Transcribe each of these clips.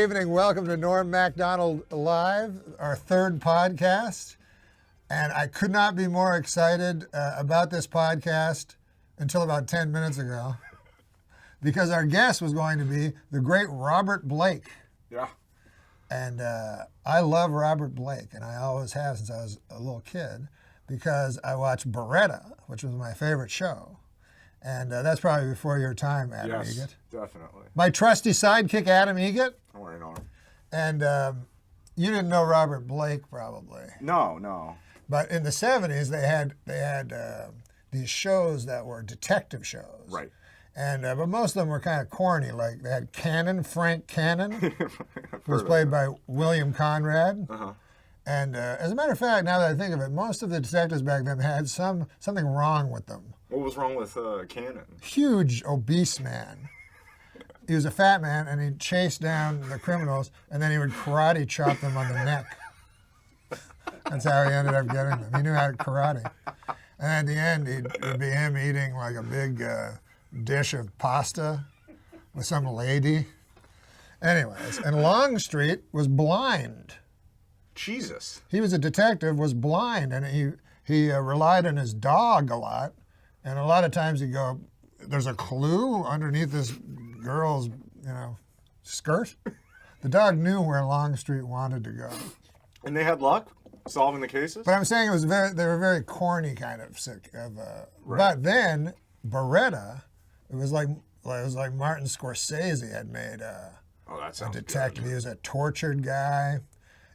evening. Welcome to Norm Macdonald Live, our third podcast. And I could not be more excited about this podcast until about 10 minutes ago, because our guest was going to be the great Robert Blake. Yeah. And I love Robert Blake, and I always have since I was a little kid, because I watched Beretta, which was my favorite show. And that's probably before your time, Adam Egget. Yes, definitely. My trusty sidekick, Adam Egget. Don't worry, Norm. And you didn't know Robert Blake, probably. No. But in the 70s, they had these shows that were detective shows. Right. And but most of them were kind of corny. Like they had Frank Cannon, who was played by William Conrad. Uh-huh. And as a matter of fact, now that I think of it, most of the detectives back then had something wrong with them. What was wrong with Cannon? Huge, obese man. He was a fat man, and he'd chase down the criminals, and then he would karate chop them on the neck. That's how he ended up getting them. He knew how to karate. And at the end, it'd be him eating like a big dish of pasta with some lady. Anyways, and Longstreet was blind. Jesus. He was a detective, was blind, and he relied on his dog a lot. And a lot of times he'd go, there's a clue underneath this girl's, skirt. The dog knew where Longstreet wanted to go. And they had luck solving the cases? But I'm saying they were very corny kind of sick of. Right. But then Beretta, it was like Martin Scorsese had made that a sounds detective. good. He was a tortured guy.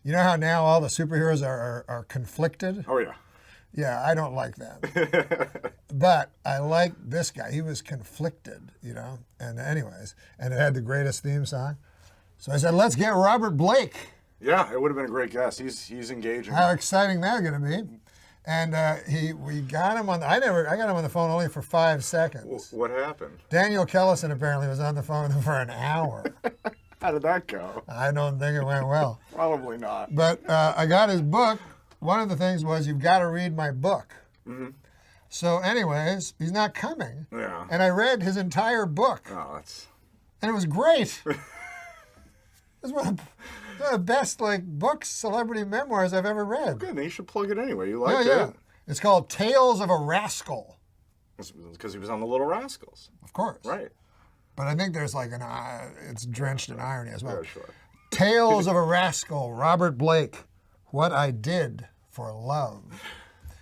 You know how now all the superheroes are conflicted? Oh, yeah. Yeah, I don't like that. But I like this guy. He was conflicted, And anyways, and it had the greatest theme song. So I said, let's get Robert Blake. Yeah, it would have been a great guest. He's engaging. How exciting that going to be? And we got him on. I got him on the phone only for 5 seconds. What happened? Daniel Kellison apparently was on the phone for an hour. How did that go? I don't think it went well. Probably not. But I got his book. One of the things was, you've got to read my book. Mm-hmm. So anyways, he's not coming. Yeah. And I read his entire book. Oh, that's... And it was great. It was one of the best books, celebrity memoirs I've ever read. Good, then you should plug it anyway. You liked Yeah. it? It's called Tales of a Rascal. Because he was on the Little Rascals. Of course. Right. But I think there's it's drenched in irony as well. Yeah, sure. Tales of a Rascal, Robert Blake, What I Did for Love.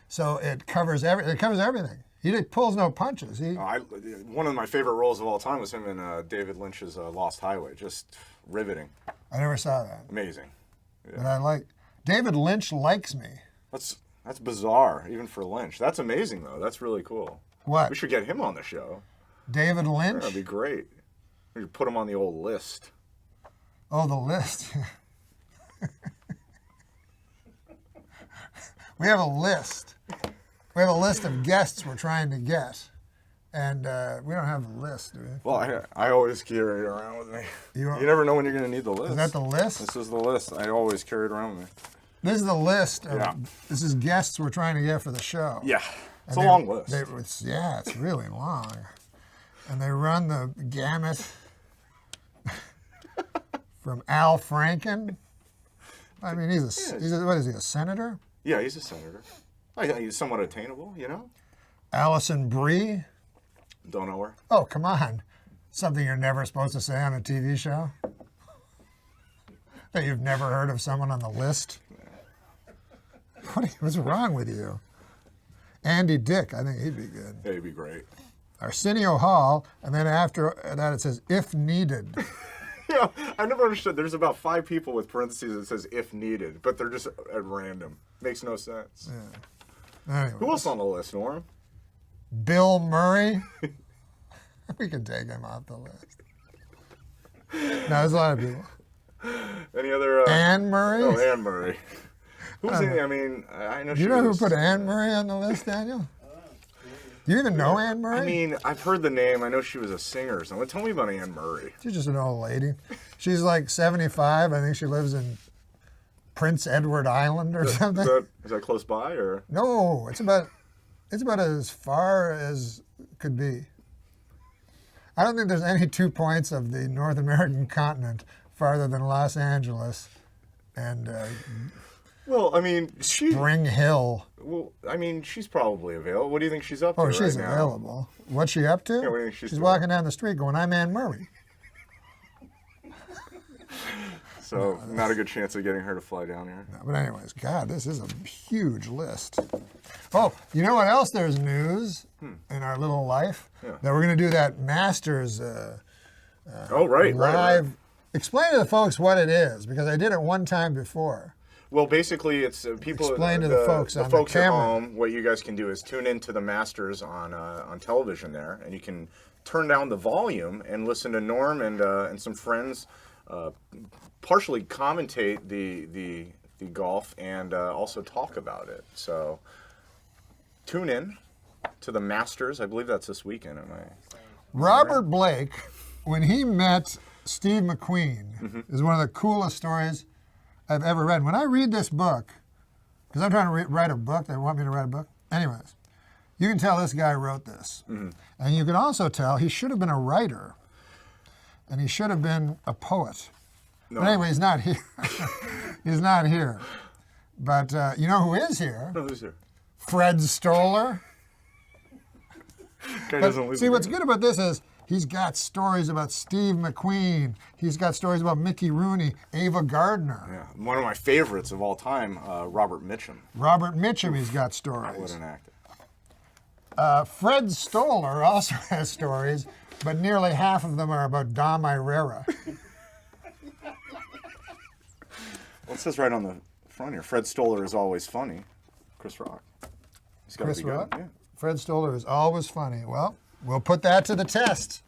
So it covers everything. He pulls no punches. One of my favorite roles of all time was him in David Lynch's Lost Highway. Just riveting. I never saw that. Amazing. Yeah. But David Lynch likes me. That's bizarre, even for Lynch. That's amazing, though. That's really cool. What? We should get him on the show. David Lynch? That'd be great. We should put him on the old list. Oh, the list. We have a list. We have a list of guests we're trying to get. And we don't have a list, do we? Well, I always carry it around with me. You never know when you're going to need the list. Is that the list? This is the list. I always carry it around with me. This is the list. This is guests we're trying to get for the show. Yeah. It's a long list. It's really long. And they run the gamut from Al Franken. I mean, he's what is he, a senator? Yeah, he's a senator. He's somewhat attainable, Alison Brie. Don't know her. Oh, come on. Something you're never supposed to say on a TV show? That you've never heard of someone on the list? What's wrong with you? Andy Dick, I think he'd be good. Yeah, he'd be great. Arsenio Hall, and then after that it says, if needed. Yeah, I never understood. There's about 5 people with parentheses that says if needed, but they're just at random. Makes no sense. Yeah. Anyway. Who else on the list, Norm? Bill Murray. We can take him off the list. No, there's a lot of people. Any other? Anne Murray? Oh, Anne Murray. Who's in? I mean, I know. Do you know who put Anne Murray on the list, Daniel? Do you even know Anne Murray? I mean, I've heard the name. I know she was a singer or something. Tell me about Anne Murray. She's just an old lady. She's like 75. I think she lives in Prince Edward Island or something. Is that close by or? No, it's about as far as could be. I don't think there's any 2 points of the North American continent farther than Los Angeles and Well, I mean, Spring Hill. Well, I mean, she's probably available. What do you think she's up to Oh, she's right now? available. What's she up to? Yeah, what do you think she's doing? walking down the street going, I'm Anne Murray. So, not a good chance of getting her to fly down here. No, but anyways, God, this is a huge list. Oh, you know what else there's news in our little life? Yeah. That we're going to do that Masters Right. live. Explain to the folks what it is, because I did it one time before. Well, basically, it's people. Explain to the folks on the folks at camera. home. What you guys can do is tune into the Masters on television there, and you can turn down the volume and listen to Norm and some friends partially commentate the golf and also talk about it. So tune in to the Masters. I believe that's this weekend. Robert Blake, when he met Steve McQueen, is one of the coolest stories I've ever read. When I read this book, because I'm trying to write a book, they want me to write a book. Anyways, you can tell this guy wrote this. And you can also tell he should have been a writer. And he should have been a poet. No. But anyway, he's not here. He's not here. But you know who is here? No, who's there? Fred Stoller. Guy doesn't live See, here. what's good about this is he's got stories about Steve McQueen. He's got stories about Mickey Rooney, Ava Gardner. Yeah, one of my favorites of all time, Robert Mitchum. Robert Mitchum, he's got What stories. an actor. Fred Stoller also has stories, but nearly half of them are about Dom Irrera. Well, it says right on the front here, Fred Stoller is always funny. Chris Rock. He's gotta Chris be good. Rock? Yeah. Fred Stoller is always funny. Well, we'll put that to the test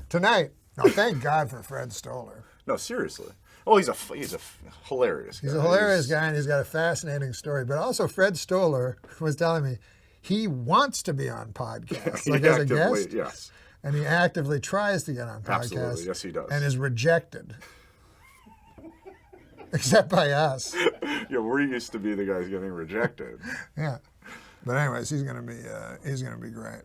tonight. Now, thank God for Fred Stoller. No, seriously. Oh, he's a hilarious guy. He's a hilarious guy, and he's got a fascinating story. But also, Fred Stoller was telling me he wants to be on podcasts, like as a Actively, guest. yes. And he actively tries to get on podcasts. Absolutely, yes, he does. And is rejected. Except by us. Yeah, we're used to be the guys getting rejected. Yeah. But anyways, he's gonna be great.